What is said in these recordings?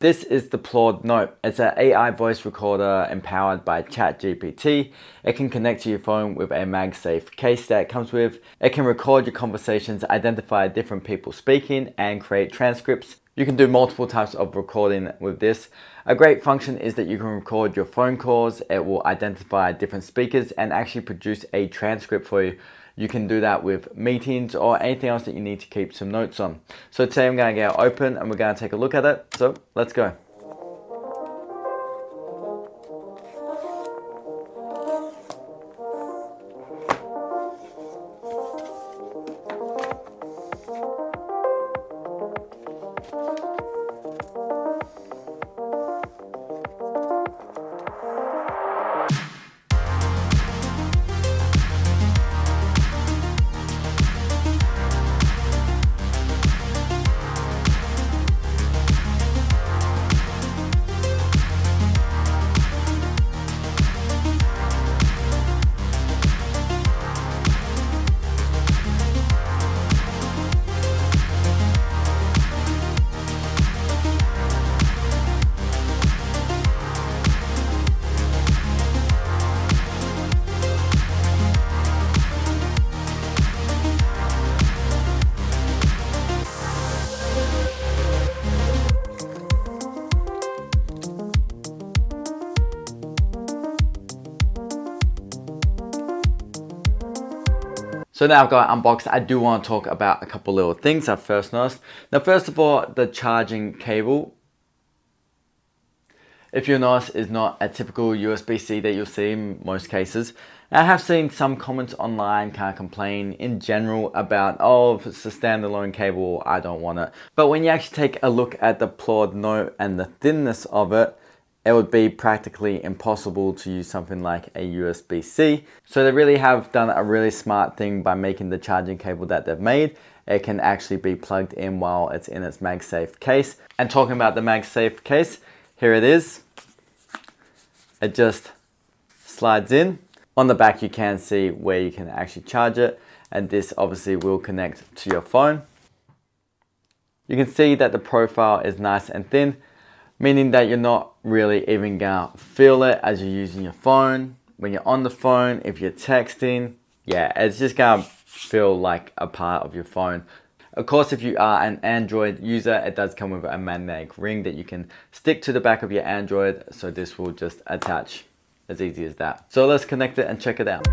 This is the Plaud Note. It's an AI voice recorder empowered by ChatGPT. It can connect to your phone with a MagSafe case that it comes with. It can record your conversations, identify different people speaking, and create transcripts. You can do multiple types of recording with this. A great function is that you can record your phone calls. It will identify different speakers and actually produce a transcript for you. You can do that with meetings or anything else that you need to keep some notes on. So today I'm going to get it open and we're going to take a look at it. So let's go. So now I've got it unboxed, I do want to talk about a couple little things I've first noticed. Now first of all, the charging cable, if you notice, is not a typical USB-C that you'll see in most cases. I have seen some comments online kind of complain in general about, oh, if it's a standalone cable, I don't want it. But when you actually take a look at the Plaud Note and the thinness of it, it would be practically impossible to use something like a USB-C. So they really have done a really smart thing by making the charging cable that they've made. It can actually be plugged in while it's in its MagSafe case. And talking about the MagSafe case, here it is. It just slides in. On the back you can see where you can actually charge it, and this obviously will connect to your phone. You can see that the profile is nice and thin, meaning that you're not really even gonna feel it as you're using your phone. When you're on the phone, if you're texting, yeah, it's just gonna feel like a part of your phone. Of course, if you are an Android user, it does come with a magnetic ring that you can stick to the back of your Android, so this will just attach, as easy as that. So let's connect it and check it out.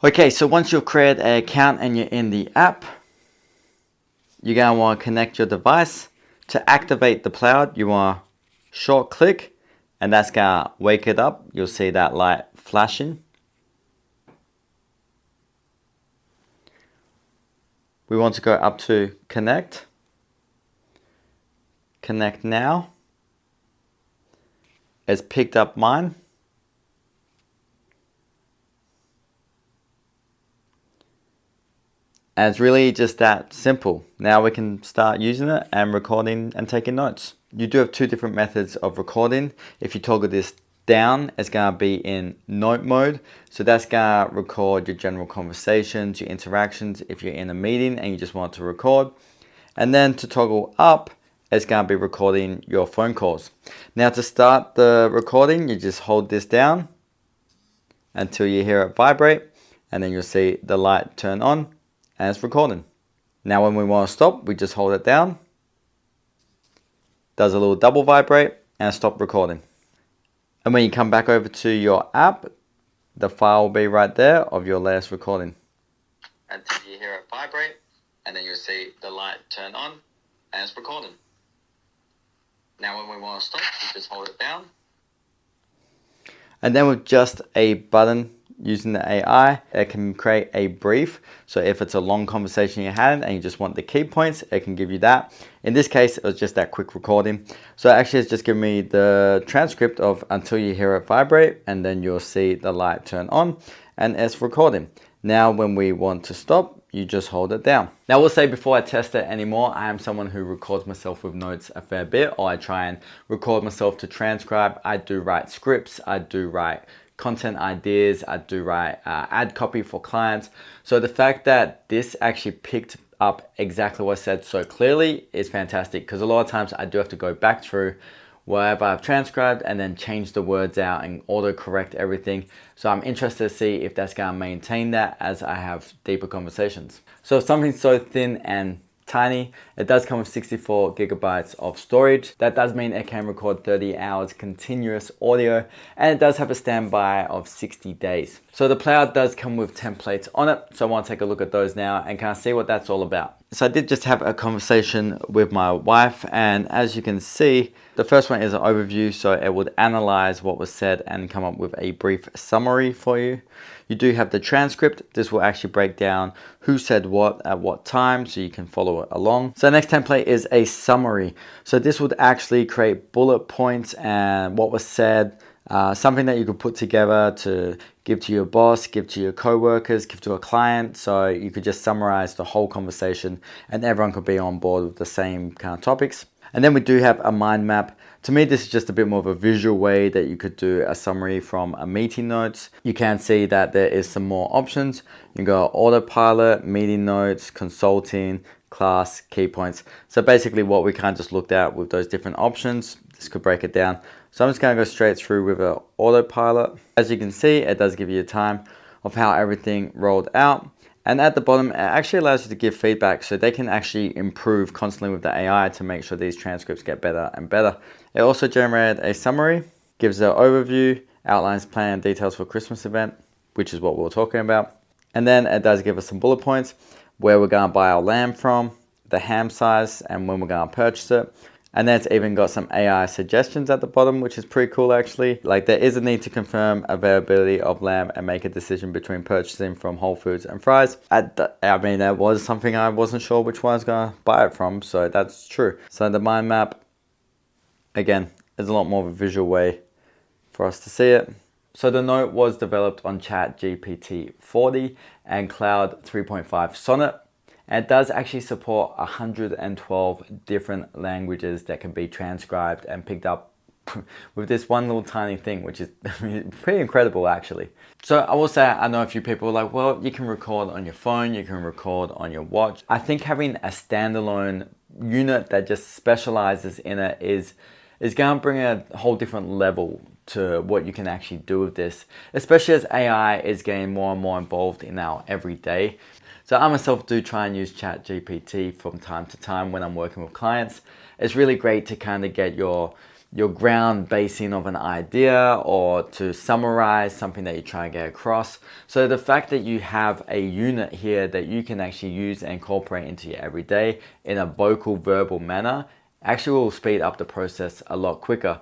Okay, so once you've created an account and you're in the app, you're going to want to connect your device. To activate the Plaud, you want to short click, and that's going to wake it up. You'll see that light flashing. We want to go up to connect. Connect now. It's picked up mine. And it's really just that simple. Now we can start using it and recording and taking notes. You do have two different methods of recording. If you toggle this down, it's going to be in note mode. So that's going to record your general conversations, your interactions if you're in a meeting and you just want to record. And then to toggle up, it's going to be recording your phone calls. Now to start the recording, you just hold this down until you hear it vibrate, and then you'll see the light turn on. And it's recording. Now when we want to stop, we just hold it down. Does a little double vibrate and stop recording. And when you come back over to your app, the file will be right there of your latest recording. Until you hear it vibrate, and then you'll see the light turn on and it's recording. Now when we want to stop, we just hold it down. And then with just a button, using the AI, it can create a brief. So if it's a long conversation you had and you just want the key points, it can give you that. In this case, it was just that quick recording. So actually it's just giving me the transcript of until you hear it vibrate, and then you'll see the light turn on and it's recording. Now when we want to stop, you just hold it down. Now I will say before I test it anymore, I am someone who records myself with notes a fair bit, or I try and record myself to transcribe. I do write scripts, I do write content ideas. I do write ad copy for clients. So the fact that this actually picked up exactly what I said so clearly is fantastic, because a lot of times I do have to go back through wherever I've transcribed and then change the words out and auto correct everything. So I'm interested to see if that's going to maintain that as I have deeper conversations. So if something's so thin and tiny, it does come with 64 gigabytes of storage. That does mean it can record 30 hours continuous audio, and it does have a standby of 60 days. So the Plaud does come with templates on it. So I want to take a look at those now and kind of see what that's all about. So I did just have a conversation with my wife, and as you can see, the first one is an overview. So it would analyze what was said and come up with a brief summary for you. You do have the transcript. This will actually break down who said what at what time, so you can follow it along. So the next template is a summary. So this would actually create bullet points and what was said, something that you could put together to give to your boss, give to your co-workers, give to a client. So you could just summarize the whole conversation and everyone could be on board with the same kind of topics. And then we do have a mind map. To me, this is just a bit more of a visual way that you could do a summary from a meeting notes. You can see that there is some more options. You can go autopilot, meeting notes, consulting, class, key points. So basically what we kind of just looked at with those different options, this could break it down. So I'm just going to go straight through with an autopilot. As you can see, it does give you a time of how everything rolled out. And at the bottom, it actually allows you to give feedback, so they can actually improve constantly with the AI to make sure these transcripts get better and better. It also generated a summary, gives an overview, outlines plan and details for Christmas event, which is what we were talking about. And then it does give us some bullet points, where we're going to buy our lamb from, the ham size, and when we're going to purchase it. And then it's even got some AI suggestions at the bottom, which is pretty cool actually. Like, there is a need to confirm availability of lamb and make a decision between purchasing from Whole Foods and Fry's. I mean, that was something I wasn't sure which one I was gonna buy it from, so that's true. So the mind map, again, is a lot more of a visual way for us to see it. So the note was developed on ChatGPT 40 and Claude 3.5 Sonnet. And it does actually support 112 different languages that can be transcribed and picked up with this one little tiny thing, which is pretty incredible actually. So I will say, I know a few people are like, well, you can record on your phone, you can record on your watch. I think having a standalone unit that just specializes in it is going to bring a whole different level to what you can actually do with this, especially as AI is getting more and more involved in our everyday. So I myself do try and use ChatGPT from time to time when I'm working with clients. It's really great to kind of get your ground basing of an idea or to summarize something that you try and get across. So the fact that you have a unit here that you can actually use and incorporate into your everyday in a vocal, verbal manner actually will speed up the process a lot quicker.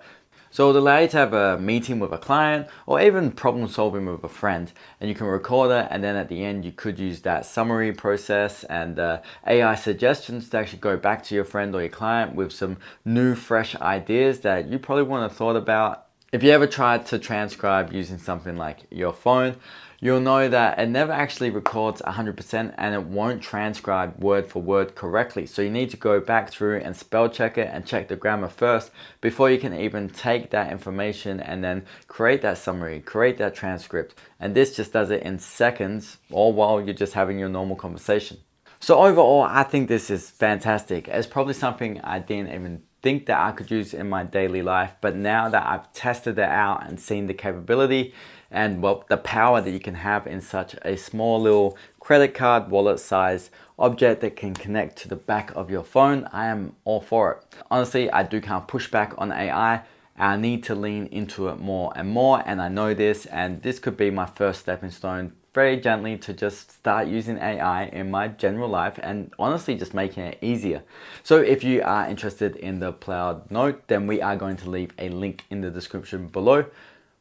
So it'll allow you to have a meeting with a client or even problem solving with a friend, and you can record it, and then at the end you could use that summary process and AI suggestions to actually go back to your friend or your client with some new fresh ideas that you probably wouldn't have thought about. If you ever tried to transcribe using something like your phone, you'll know that it never actually records 100% and it won't transcribe word for word correctly. So you need to go back through and spell check it and check the grammar first before you can even take that information and then create that summary, create that transcript. And this just does it in seconds, all while you're just having your normal conversation. So overall, I think this is fantastic. It's probably something I didn't even think that I could use in my daily life, but now that I've tested it out and seen the capability and well, the power that you can have in such a small little credit card wallet size object that can connect to the back of your phone, I am all for it. Honestly, I do kind of push back on AI. I need to lean into it more and more, and I know this, and this could be my first stepping stone very gently to just start using AI in my general life and honestly just making it easier. So if you are interested in the Plaud Note, then we are going to leave a link in the description below.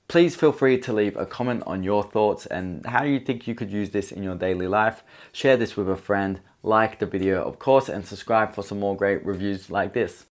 Please feel free to leave a comment on your thoughts and how you think you could use this in your daily life. Share this with a friend, like the video of course, and subscribe for some more great reviews like this.